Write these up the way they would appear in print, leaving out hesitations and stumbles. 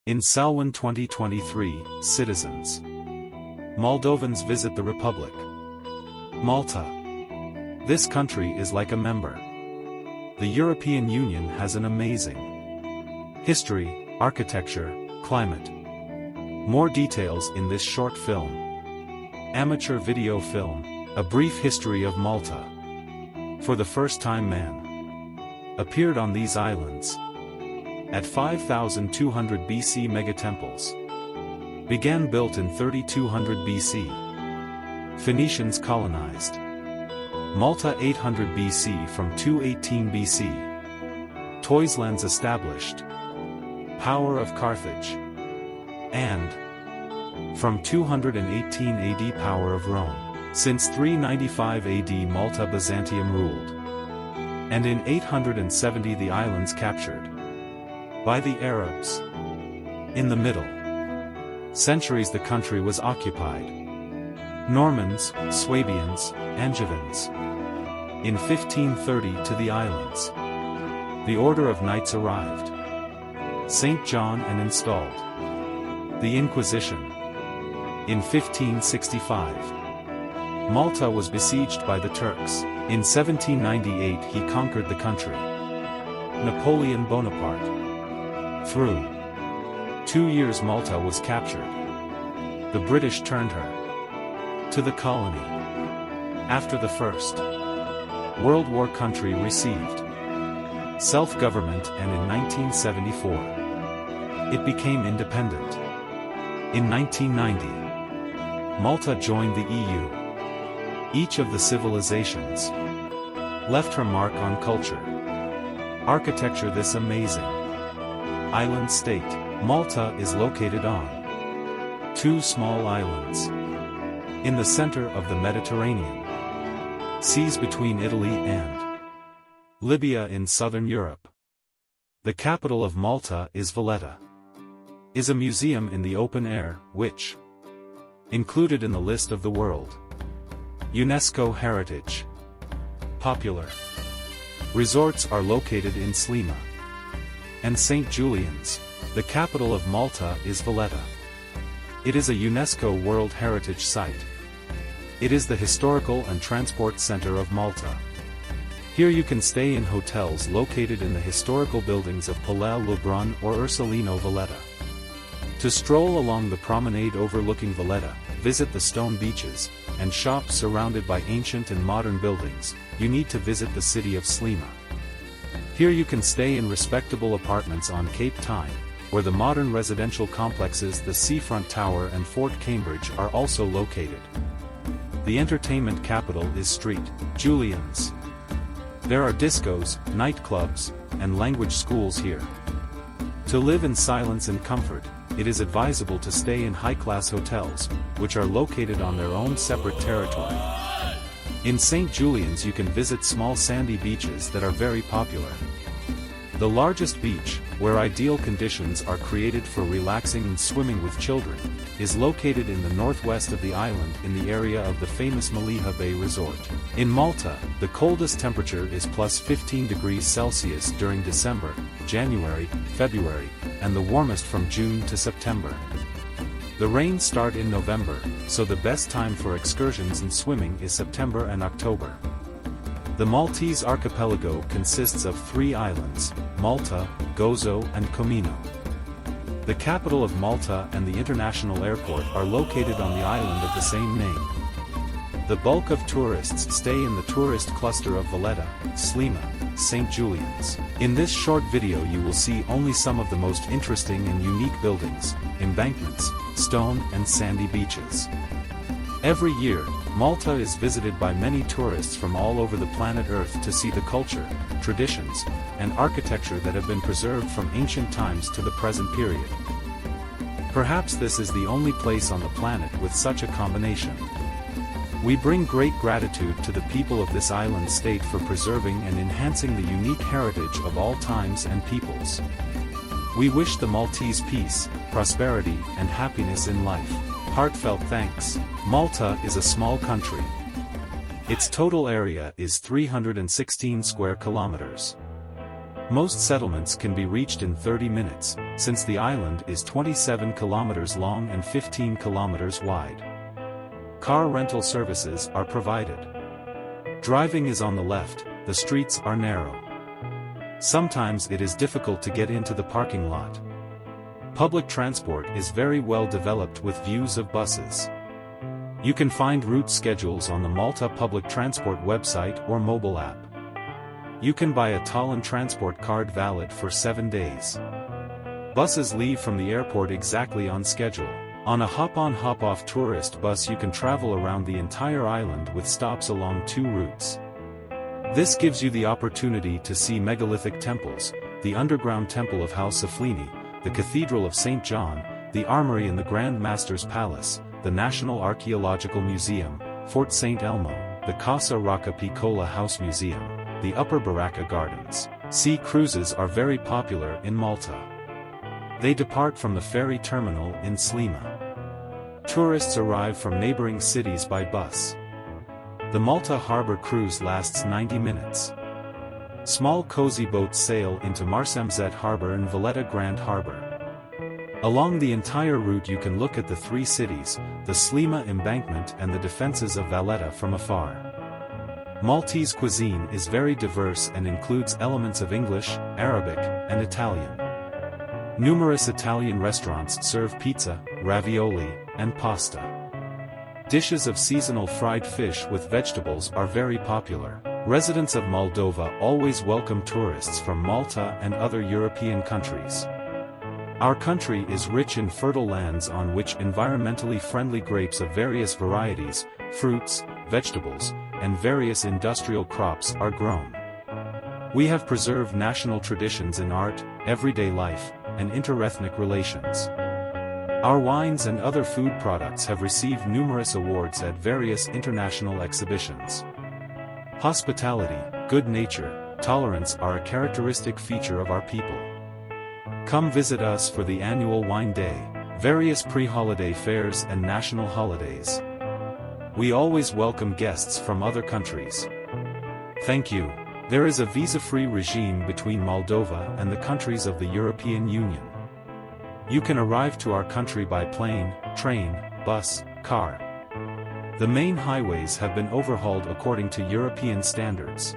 In Samhain 2023, citizens. Moldovans visit the Republic. Malta. This country is like a member. The European Union has an amazing history, architecture, climate. More details in this short film. Amateur video film, A Brief History of Malta. For the first time man appeared on these islands. At 5200 BC megatemples. Began built in 3200 BC. Phoenicians colonized Malta 800 BC from 218 BC. Toyslands established. Power of Carthage. And from 218 AD power of Rome. Since 395 AD Malta Byzantium ruled. And in 870 the islands captured by the Arabs. In the middle centuries the country was occupied. Normans, Swabians, Angevins. In 1530 to the islands. The Order of Knights arrived. St. John and installed the Inquisition. In 1565. Malta was besieged by the Turks. In 1798 he conquered the country. Napoleon Bonaparte. Through 2 years Malta was captured. The British turned her to the colony. After the First World War country received self-government and in 1974 it became independent. In 1990 Malta joined the EU. Each of the civilizations left her mark on culture. Architecture. This amazing island state, Malta, is located on 2 small islands in the center of the Mediterranean seas between Italy and Libya in southern Europe. The capital of Malta is Valletta. Is a museum in the open air, which included in the list of the World UNESCO Heritage. Popular resorts are located in Sliema and St. Julian's. The capital of Malta is Valletta. It is a UNESCO World Heritage Site. It is the historical and transport center of Malta. Here you can stay in hotels located in the historical buildings of Palais Lebrun or Ursulino Valletta. To stroll along the promenade overlooking Valletta, visit the stone beaches, and shop surrounded by ancient and modern buildings, you need to visit the city of Sliema. Here you can stay in respectable apartments on Cape Tyne, where the modern residential complexes the Seafront Tower and Fort Cambridge are also located. The entertainment capital is St. Julian's. There are discos, nightclubs, and language schools here. To live in silence and comfort, it is advisable to stay in high-class hotels, which are located on their own separate territory. In St. Julian's you can visit small sandy beaches that are very popular. The largest beach, where ideal conditions are created for relaxing and swimming with children, is located in the northwest of the island in the area of the famous Maliha Bay Resort. In Malta, the coldest temperature is +15 degrees Celsius during December, January, February, and the warmest from June to September. The rains start in November, so the best time for excursions and swimming is September and October. The Maltese archipelago consists of 3 islands, Malta, Gozo and Comino. The capital of Malta and the international airport are located on the island of the same name. The bulk of tourists stay in the tourist cluster of Valletta, Sliema, St. Julian's. In this short video you will see only some of the most interesting and unique buildings, embankments, stone and sandy beaches. Every year, Malta is visited by many tourists from all over the planet Earth to see the culture, traditions, and architecture that have been preserved from ancient times to the present period. Perhaps this is the only place on the planet with such a combination. We bring great gratitude to the people of this island state for preserving and enhancing the unique heritage of all times and peoples. We wish the Maltese peace, prosperity, and happiness in life. Heartfelt thanks. Malta is a small country. Its total area is 316 square kilometers. Most settlements can be reached in 30 minutes, since the island is 27 kilometers long and 15 kilometers wide. Car rental services are provided. Driving is on the left, the streets are narrow. Sometimes it is difficult to get into the parking lot. Public transport is very well developed with views of buses. You can find route schedules on the Malta Public Transport website or mobile app. You can buy a Tallinn transport card valid for 7 days. Buses leave from the airport exactly on schedule. On a hop-on hop-off tourist bus you can travel around the entire island with stops along 2 routes. This gives you the opportunity to see megalithic temples, the underground temple of Halsaflini, the Cathedral of St. John, the Armory in the Grand Master's Palace, the National Archaeological Museum, Fort St. Elmo, the Casa Rocca Piccola House Museum, the Upper Baracca Gardens. Sea cruises are very popular in Malta. They depart from the ferry terminal in Slima. Tourists arrive from neighboring cities by bus. The Malta Harbour cruise lasts 90 minutes. Small cozy boats sail into Marsamxet Harbour and Valletta Grand Harbour. Along the entire route you can look at the 3 cities, the Slima embankment and the defences of Valletta from afar. Maltese cuisine is very diverse and includes elements of English, Arabic, and Italian. Numerous Italian restaurants serve pizza, ravioli, and pasta. Dishes of seasonal fried fish with vegetables are very popular. Residents of Moldova always welcome tourists from Malta and other European countries. Our country is rich in fertile lands on which environmentally friendly grapes of various varieties, fruits, vegetables, and various industrial crops are grown. We have preserved national traditions in art, everyday life, and interethnic relations. Our wines and other food products have received numerous awards at various international exhibitions. Hospitality, good nature, tolerance are a characteristic feature of our people. Come visit us for the annual Wine Day, various pre-holiday fairs and national holidays. We always welcome guests from other countries. Thank you. There is a visa-free regime between Moldova and the countries of the European Union. You can arrive to our country by plane, train, bus, car. The main highways have been overhauled according to European standards.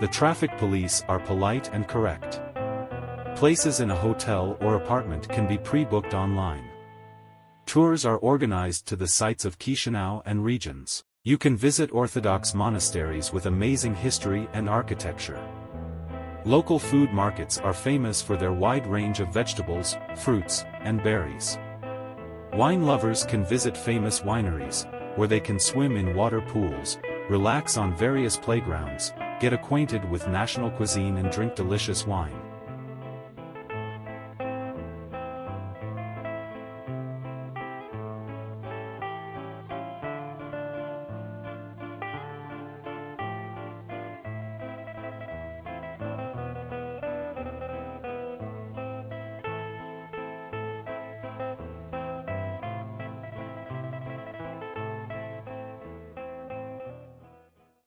The traffic police are polite and correct. Places in a hotel or apartment can be pre-booked online. Tours are organized to the sites of Chisinau and regions. You can visit Orthodox monasteries with amazing history and architecture. Local food markets are famous for their wide range of vegetables, fruits, and berries. Wine lovers can visit famous wineries, where they can swim in water pools, relax on various playgrounds, get acquainted with national cuisine and drink delicious wine.